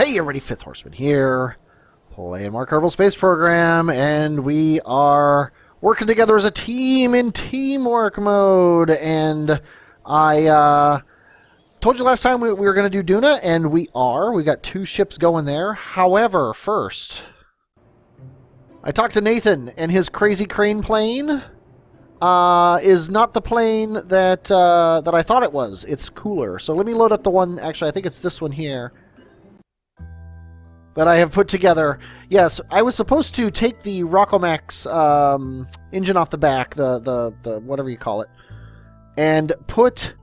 Hey everybody, Fifth Horseman here, playing Mark Kerbal Space Program, and we are working together as a team in teamwork mode, and I told you last time we were going to do Duna, and we are. We got 2 ships going there. However, first, I talked to Nathan, and his crazy crane plane is not the plane that I thought it was. It's cooler. So let me load up the one, actually I think it's this one here, that I have put together. Yes, I was supposed to take the Rockomax engine off the back, the whatever you call it, and put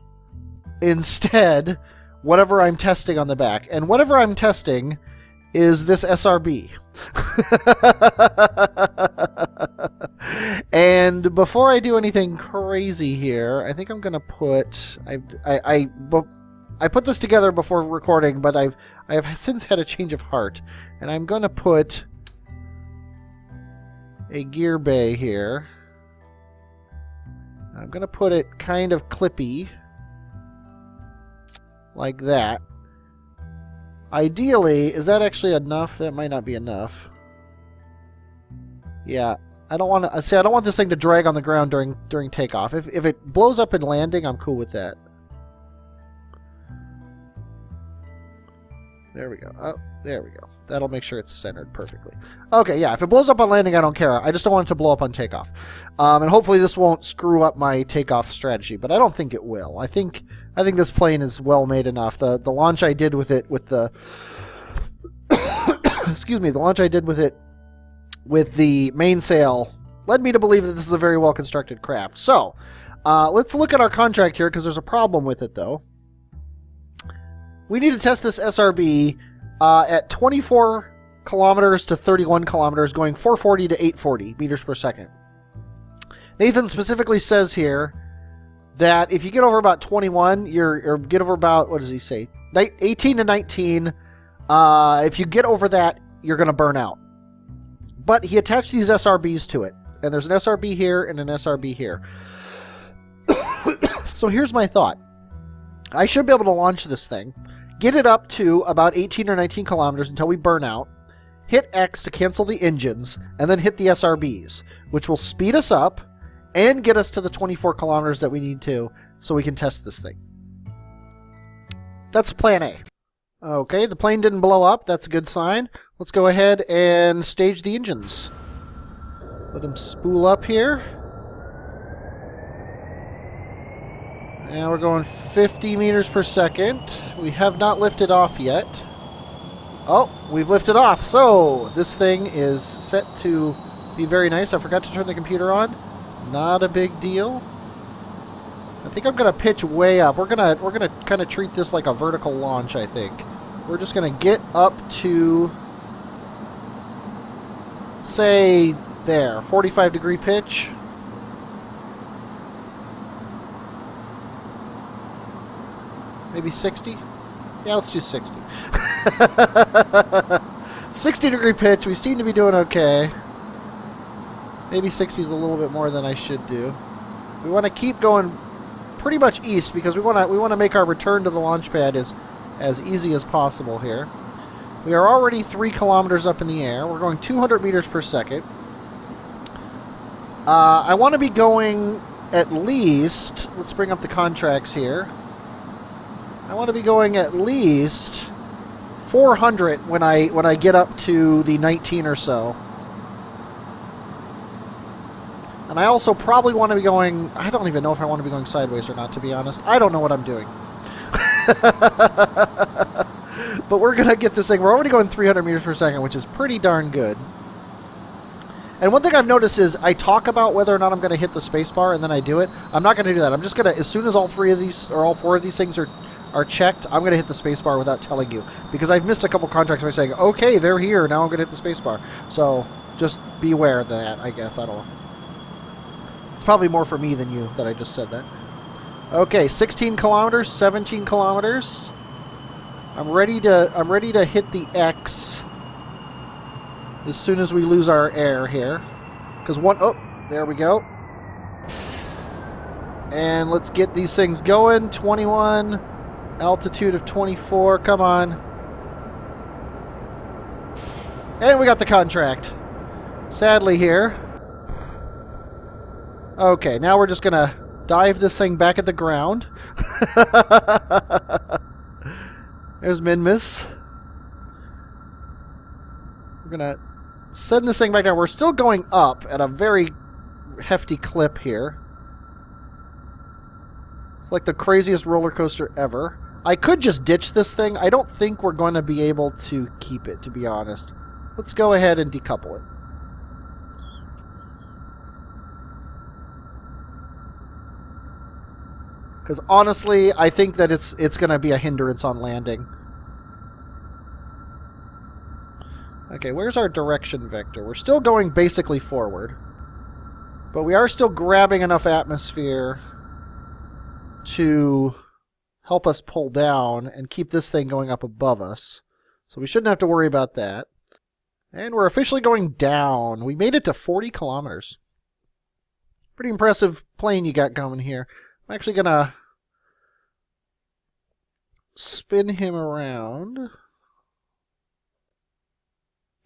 instead whatever I'm testing on the back. And whatever I'm testing is this SRB. And before I do anything crazy here, I think I'm going to put... I put this together before recording, but I have since had a change of heart, and I'm going to put a gear bay here. I'm going to put it kind of clippy, like that. Ideally, is that actually enough? That might not be enough. Yeah, I don't want to see. I don't want this thing to drag on the ground during takeoff. If it blows up in landing, I'm cool with that. There we go. Oh, there we go. That'll make sure it's centered perfectly. Okay, yeah, if it blows up on landing, I don't care. I just don't want it to blow up on takeoff. And hopefully this won't screw up my takeoff strategy, but I don't think it will. I think this plane is well made enough. The launch I did with it with the excuse me, the launch I did with it with the mainsail led me to believe that this is a very well constructed craft. So, let's look at our contract here, because there's a problem with it though. We need to test this SRB at 24 kilometers to 31 kilometers, going 440 to 840 meters per second. Nathan specifically says here that if you get over about 21, or get over about, what does he say, 18 to 19, if you get over that, you're going to burn out. But he attached these SRBs to it, and there's an SRB here and an SRB here. So here's my thought. I should be able to launch this thing, get it up to about 18 or 19 kilometers until we burn out, hit X to cancel the engines, and then hit the SRBs, which will speed us up and get us to the 24 kilometers that we need to, so we can test this thing. That's plan A. Okay, the plane didn't blow up. That's a good sign. Let's go ahead and stage the engines. Let them spool up here. And we're going 50 meters per second. We have not lifted off yet. Oh, we've lifted off. So, this thing is set to be very nice. I forgot to turn the computer on. Not a big deal. I think I'm going to pitch way up. We're gonna kind of treat this like a vertical launch, I think. We're just going to get up to, say, there, 45 degree pitch. Maybe 60? Yeah, let's do 60. 60 degree pitch. We seem to be doing okay. Maybe 60 is a little bit more than I should do. We want to keep going pretty much east, because we want to make our return to the launch pad as easy as possible here. We are already 3 kilometers up in the air. We're going 200 meters per second. I want to be going at least, let's bring up the contracts here. I want to be going at least 400 when I get up to the 19 or so. And I also probably want to be going, I don't even know if I want to be going sideways or not, to be honest. I don't know what I'm doing. But we're going to get this thing. We're already going 300 meters per second, which is pretty darn good. And one thing I've noticed is I talk about whether or not I'm going to hit the spacebar, and then I do it. I'm not going to do that. I'm just going to, as soon as all 3 of these, or all 4 of these things are checked, I'm going to hit the spacebar without telling you. Because I've missed a couple contracts by saying, okay, they're here, now I'm going to hit the spacebar. So just beware of that, I guess. I don't know. It's probably more for me than you that I just said that. Okay, 16 kilometers, 17 kilometers. I'm ready to hit the X as soon as we lose our air here. Because oh, there we go. And let's get these things going. 21, altitude of 24, come on. And we got the contract. Sadly here. Okay, now we're just gonna dive this thing back at the ground. There's Minmus. We're gonna send this thing back down. We're still going up at a very hefty clip here. It's like the craziest roller coaster ever. I could just ditch this thing. I don't think we're going to be able to keep it, to be honest. Let's go ahead and decouple it. Because honestly, I think that it's going to be a hindrance on landing. Okay, where's our direction vector? We're still going basically forward. But we are still grabbing enough atmosphere to help us pull down and keep this thing going up above us. So we shouldn't have to worry about that. And we're officially going down. We made it to 40 kilometers. Pretty impressive plane you got going here. I'm actually going to spin him around.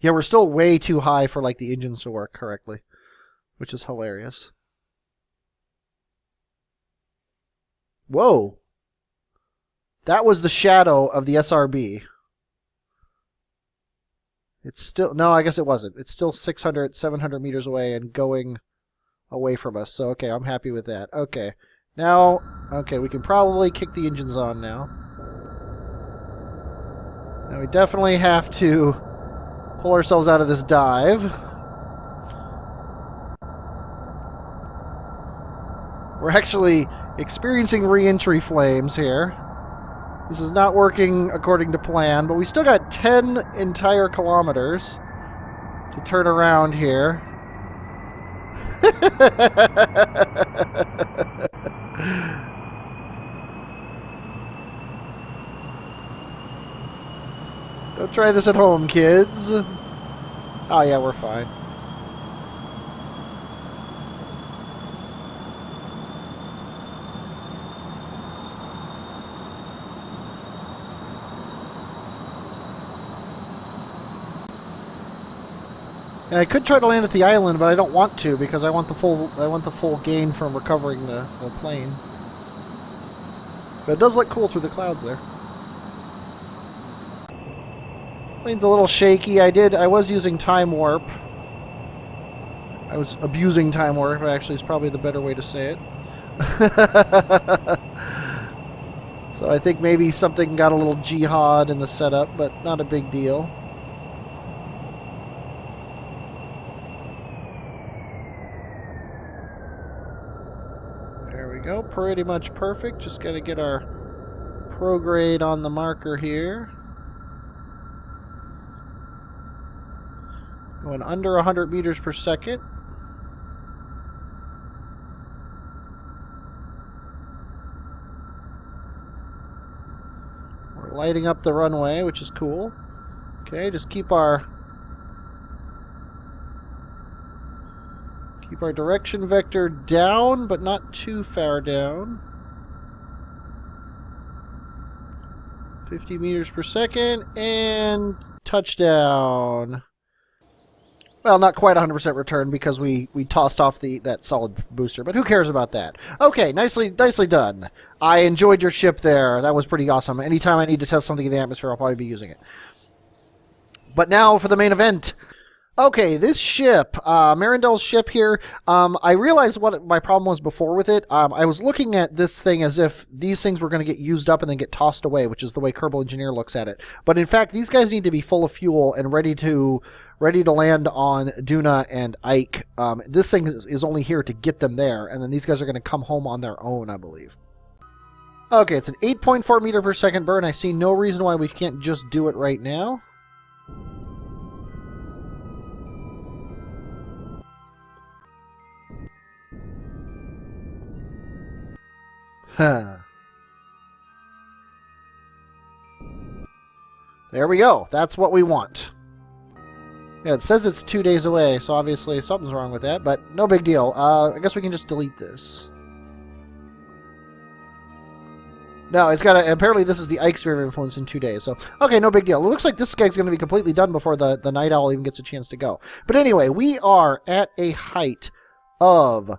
Yeah, we're still way too high for like the engines to work correctly, which is hilarious. Whoa. That was the shadow of the SRB. It's still... No, I guess it wasn't. It's still 600, 700 meters away and going away from us. So, okay, I'm happy with that. Okay. Now, okay, we can probably kick the engines on now. Now we definitely have to pull ourselves out of this dive. We're actually experiencing re-entry flames here. This is not working according to plan, but we still got 10 entire kilometers to turn around here. Don't try this at home, kids. Oh yeah, we're fine. And I could try to land at the island, but I don't want to because I want the full gain from recovering the plane. But it does look cool through the clouds there. Plane's a little shaky. I was using time warp. I was abusing time warp, actually, is probably the better way to say it. So I think maybe something got a little jihad in the setup, but not a big deal. There we go. Pretty much perfect. Just got to get our prograde on the marker here. Going under 100 meters per second. We're lighting up the runway, which is cool. Okay, just keep our direction vector down, but not too far down. 50 meters per second, and touchdown. Well, not quite 100% return because we tossed off that solid booster, but who cares about that? Okay, nicely done. I enjoyed your ship there. That was pretty awesome. Anytime I need to test something in the atmosphere, I'll probably be using it. But now for the main event. Okay, this ship, Marindel's ship here, I realized what my problem was before with it. I was looking at this thing as if these things were going to get used up and then get tossed away, which is the way Kerbal Engineer looks at it. But in fact, these guys need to be full of fuel and ready to land on Duna and Ike. This thing is only here to get them there, and then these guys are going to come home on their own, I believe. Okay, it's an 8.4 meter per second burn. I see no reason why we can't just do it right now. There we go. That's what we want. Yeah, it says it's 2 days away, so obviously something's wrong with that, but no big deal. I guess we can just delete this. No, it's got a... Apparently this is the Ike sphere of influence in 2 days. So, okay, no big deal. It looks like this guy's going to be completely done before the Night Owl even gets a chance to go. But anyway, we are at a height of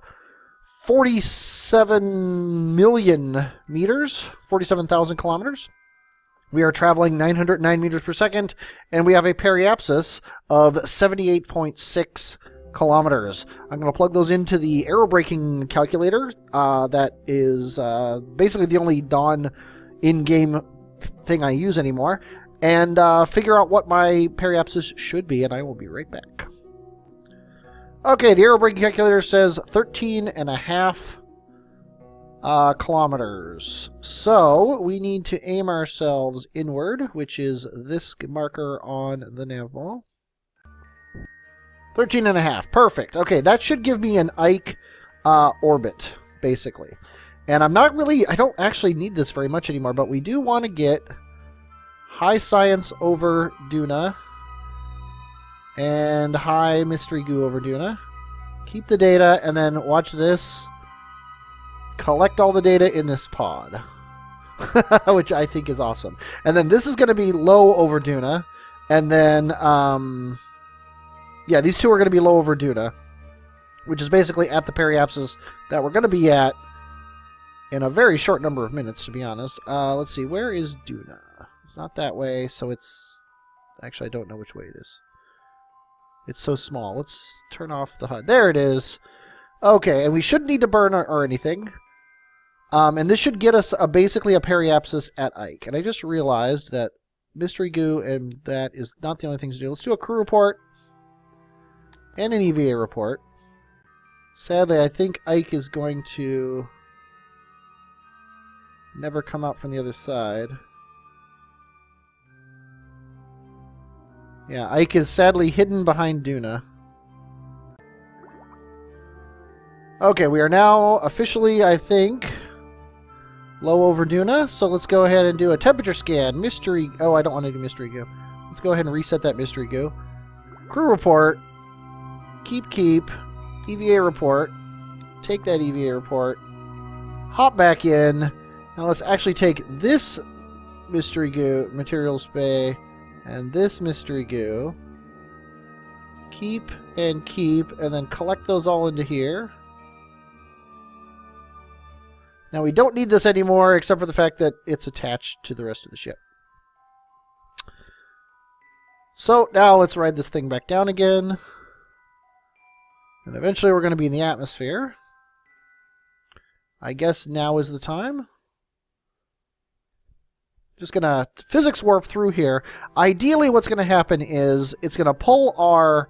47 million meters, 47,000 kilometers. We are traveling 909 meters per second, and we have a periapsis of 78.6 kilometers. I'm going to plug those into the aerobraking calculator. That is basically the only Dawn in-game thing I use anymore, and figure out what my periapsis should be, and I will be right back. Okay, the aerobraking calculator says 13.5 kilometers. So we need to aim ourselves inward, which is this marker on the nav ball. 13.5. Perfect. Okay, that should give me an Ike orbit, basically. And I don't actually need this very much anymore, but we do want to get high science over Duna and high mystery goo over Duna. Keep the data, and then watch this. Collect all the data in this pod, which I think is awesome. And then this is going to be low over Duna, and then yeah, these two are going to be low over Duna, which is basically at the periapsis that we're going to be at in a very short number of minutes, to be honest. Let's see, where is Duna? It's not that way, so it's... Actually, I don't know which way it is. It's so small. Let's turn off the HUD. There it is. Okay, and we shouldn't need to burn or anything. And this should get us basically a periapsis at Ike. And I just realized that mystery goo and that is not the only things to do. Let's do a crew report and an EVA report. Sadly, I think Ike is going to never come out from the other side. Yeah, Ike is sadly hidden behind Duna. Okay, we are now officially, I think, low over Duna. So let's go ahead and do a temperature scan. Mystery... Oh, I don't want to do mystery goo. Let's go ahead and reset that mystery goo. Crew report. Keep. EVA report. Take that EVA report. Hop back in. Now let's actually take this mystery goo, materials bay, and this mystery goo. Keep, and then collect those all into here. Now we don't need this anymore, except for the fact that it's attached to the rest of the ship. So now let's ride this thing back down again. And eventually we're going to be in the atmosphere. I guess now is the time. Just going to physics warp through here. Ideally what's going to happen is it's going to pull our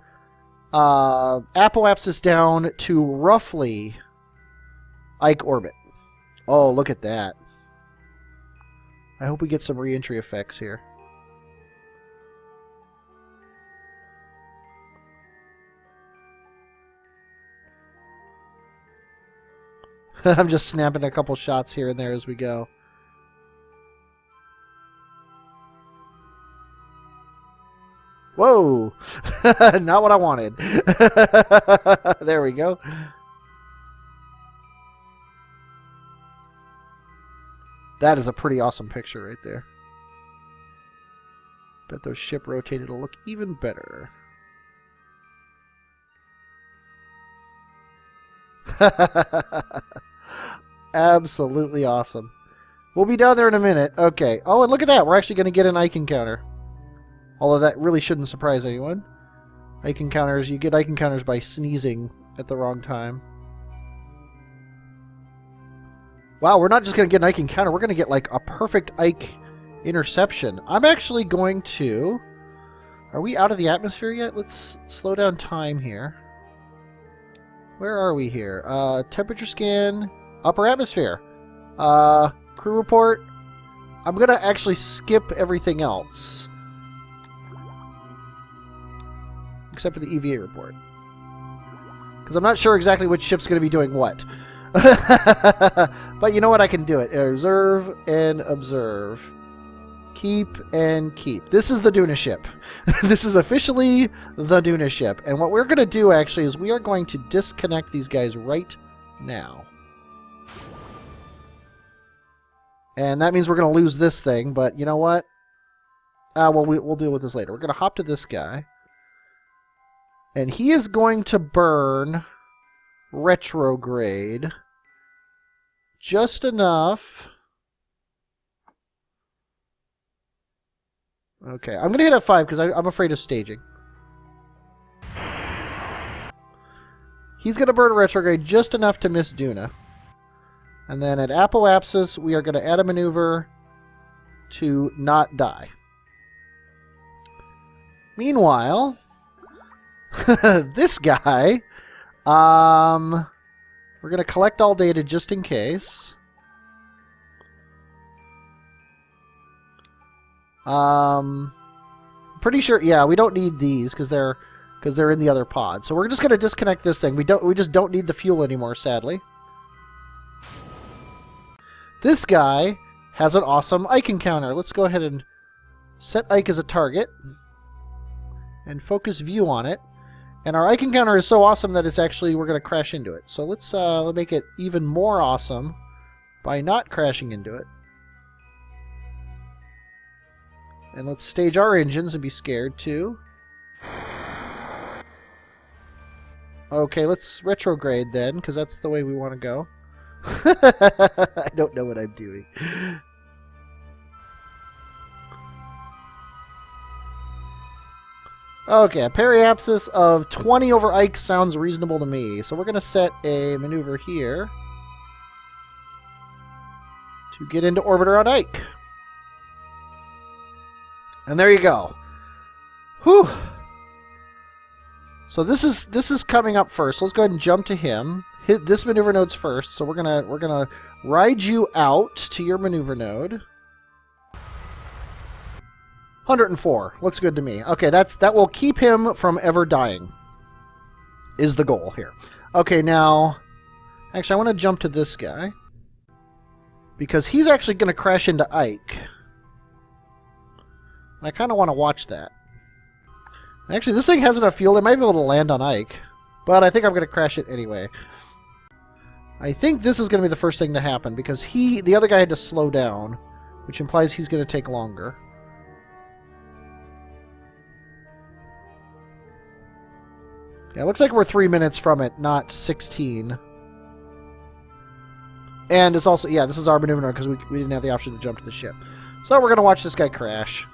apoapsis down to roughly Ike orbit. Oh, look at that. I hope we get some re-entry effects here. I'm just snapping a couple shots here and there as we go. Whoa! Not what I wanted. There we go. That is a pretty awesome picture right there. Bet those ship rotated will look even better. Absolutely awesome. We'll be down there in a minute. Okay. Oh, and look at that. We're actually going to get an Ike encounter. Although that really shouldn't surprise anyone. Ike encounters, you get Ike encounters by sneezing at the wrong time. Wow, we're not just going to get an Ike encounter. We're going to get like a perfect Ike interception. I'm actually going to... Are we out of the atmosphere yet? Let's slow down time here. Where are we here? Temperature scan, upper atmosphere. Crew report. I'm going to actually skip everything else. Except for the EVA report. Because I'm not sure exactly which ship's going to be doing what. But you know what? I can do it. Observe and observe. Keep and keep. This is the Duna ship. This is officially the Duna ship. And what we're going to do, actually, is we are going to disconnect these guys right now. And that means we're going to lose this thing, but you know what? Well, we'll deal with this later. We're going to hop to this guy. And he is going to burn retrograde just enough. Okay, I'm going to hit F5 because I'm afraid of staging. He's going to burn retrograde just enough to miss Duna. And then at Apoapsis, we are going to add a maneuver to not die. Meanwhile, this guy, we're going to collect all data just in case. Pretty sure, yeah, we don't need these because they're in the other pod. So we're just going to disconnect this thing. We just don't need the fuel anymore, sadly. This guy has an awesome Ike encounter. Let's go ahead and set Ike as a target and focus view on it. And our Ike encounter is so awesome that it's actually, we're going to crash into it. So let's make it even more awesome by not crashing into it. And let's stage our engines and be scared too. Okay, let's retrograde then, because that's the way we want to go. I don't know what I'm doing. Okay, a periapsis of 20 over Ike sounds reasonable to me. So we're going to set a maneuver here to get into orbit around Ike. And there you go. Whew. So this is coming up first. Let's go ahead and jump to him. Hit this maneuver node's first. So we're gonna ride you out to your maneuver node. 104 looks good to me. Okay, that will keep him from ever dying. Is the goal here? Okay, now, actually, I want to jump to this guy because he's actually going to crash into Ike. And I kind of want to watch that. Actually, this thing has enough fuel. It might be able to land on Ike. But I think I'm going to crash it anyway. I think this is going to be the first thing to happen because the other guy had to slow down, which implies he's going to take longer. Yeah, it looks like we're 3 minutes from it, not 16. And it's also, yeah, this is our maneuver node because we didn't have the option to jump to the ship. So we're going to watch this guy crash.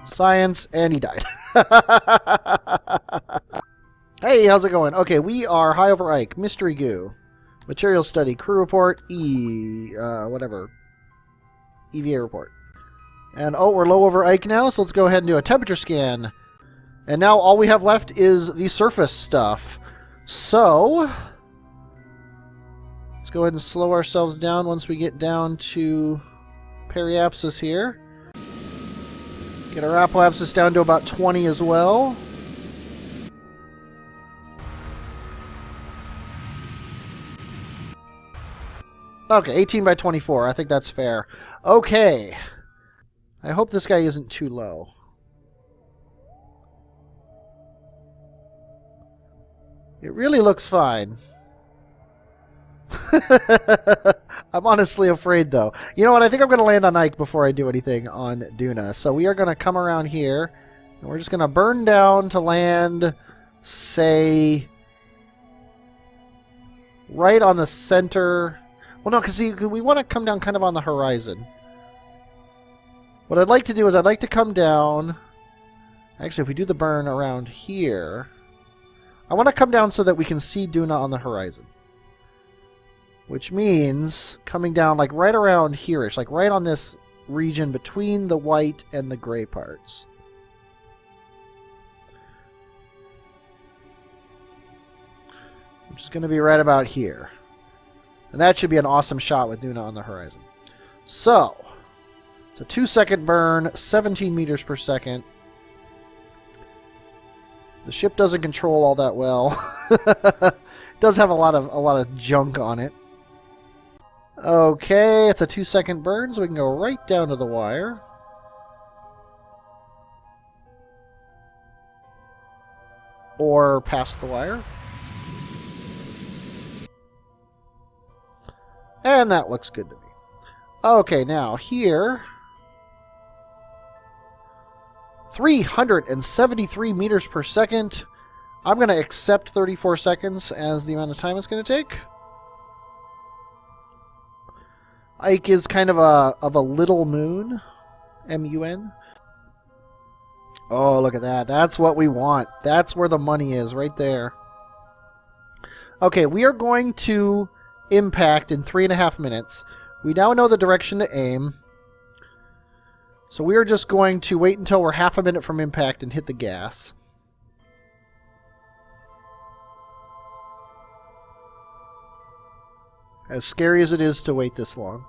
Science, and he died. Hey, how's it going? Okay, we are high over Ike. Mystery goo. Material study. Crew report. Whatever. EVA report. And, oh, we're low over Ike now, so let's go ahead and do a temperature scan. And now all we have left is the surface stuff. So, let's go ahead and slow ourselves down once we get down to periapsis here. Get our apoapsis down to about 20 as well. Okay, 18 by 24. I think that's fair. Okay. I hope this guy isn't too low. It really looks fine. I'm honestly afraid, though. You know what? I think I'm going to land on Ike before I do anything on Duna. So we are going to come around here, and we're just going to burn down to land, say, right on the center. Well, no, because we want to come down kind of on the horizon. What I'd like to do is I'd like to come down. Actually, if we do the burn around here, I want to come down so that we can see Duna on the horizon. Which means coming down like right around here-ish, like right on this region between the white and the gray parts. Which is going to be right about here. And that should be an awesome shot with Duna on the horizon. So, it's a 2-second burn, 17 meters per second. The ship doesn't control all that well. It does have a lot of junk on it. Okay, it's a 2-second burn, so we can go right down to the wire. Or past the wire. And that looks good to me. Okay, now here... 373 meters per second. I'm going to accept 34 seconds as the amount of time it's going to take. Ike is kind of a little moon. M-U-N. Oh, look at that. That's what we want. That's where the money is, right there. Okay, we are going to impact in 3.5 minutes. We now know the direction to aim. So we are just going to wait until we're half a minute from impact and hit the gas. As scary as it is to wait this long.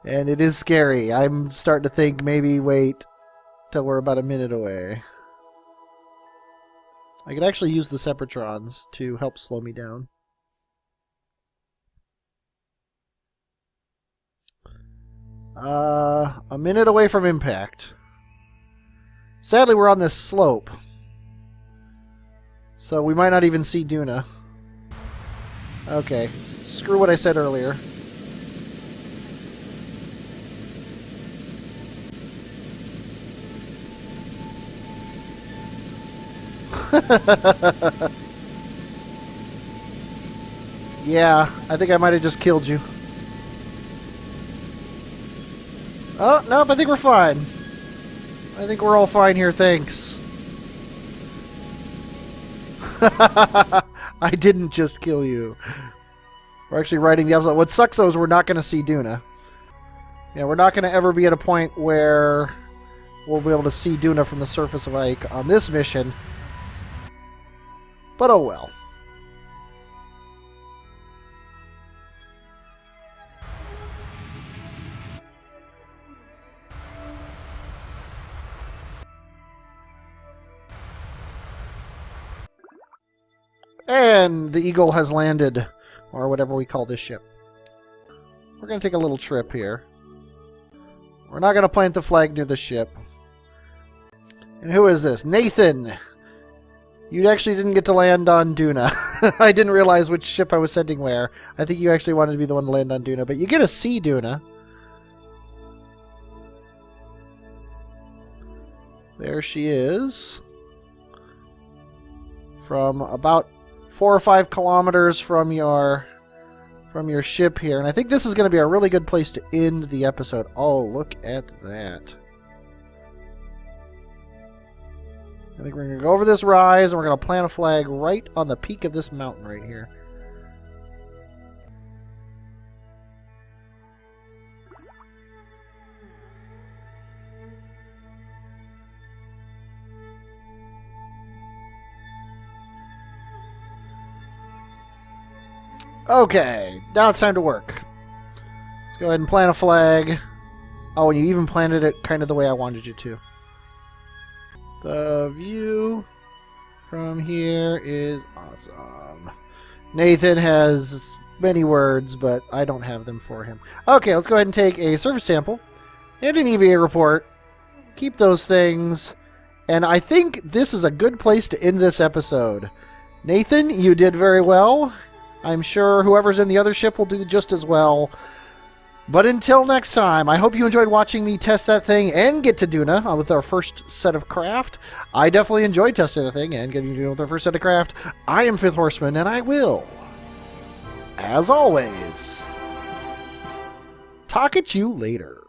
And it is scary. I'm starting to think maybe wait till we're about a minute away. I could actually use the Separatrons to help slow me down. A minute away from impact. Sadly, we're on this slope. So we might not even see Duna. Okay. Screw what I said earlier. Yeah, I think I might have just killed you. Oh, nope, I think we're fine. I think we're all fine here, thanks. I didn't just kill you. We're actually writing the episode. What sucks, though, is we're not going to see Duna. Yeah, we're not going to ever be at a point where we'll be able to see Duna from the surface of Ike on this mission. But oh well. And the Eagle has landed, or whatever we call this ship. We're going to take a little trip here. We're not going to plant the flag near the ship. And who is this? Nathan! You actually didn't get to land on Duna. I didn't realize which ship I was sending where. I think you actually wanted to be the one to land on Duna, but you get to see Duna. There she is. From about 4 or 5 kilometers from your ship here. And I think this is going to be a really good place to end the episode. Oh, look at that. I think we're going to go over this rise, and we're going to plant a flag right on the peak of this mountain right here. Okay, now it's time to work. Let's go ahead and plant a flag. Oh, and you even planted it kind of the way I wanted you to. The view from here is awesome. Nathan has many words, but I don't have them for him. Okay, let's go ahead and take a surface sample and an EVA report. Keep those things. And I think this is a good place to end this episode. Nathan, you did very well. I'm sure whoever's in the other ship will do just as well. But until next time, I hope you enjoyed watching me test that thing and get to Duna with our first set of craft. I definitely enjoyed testing the thing and getting to Duna with our first set of craft. I am Fifth Horseman, and I will, as always, talk at you later.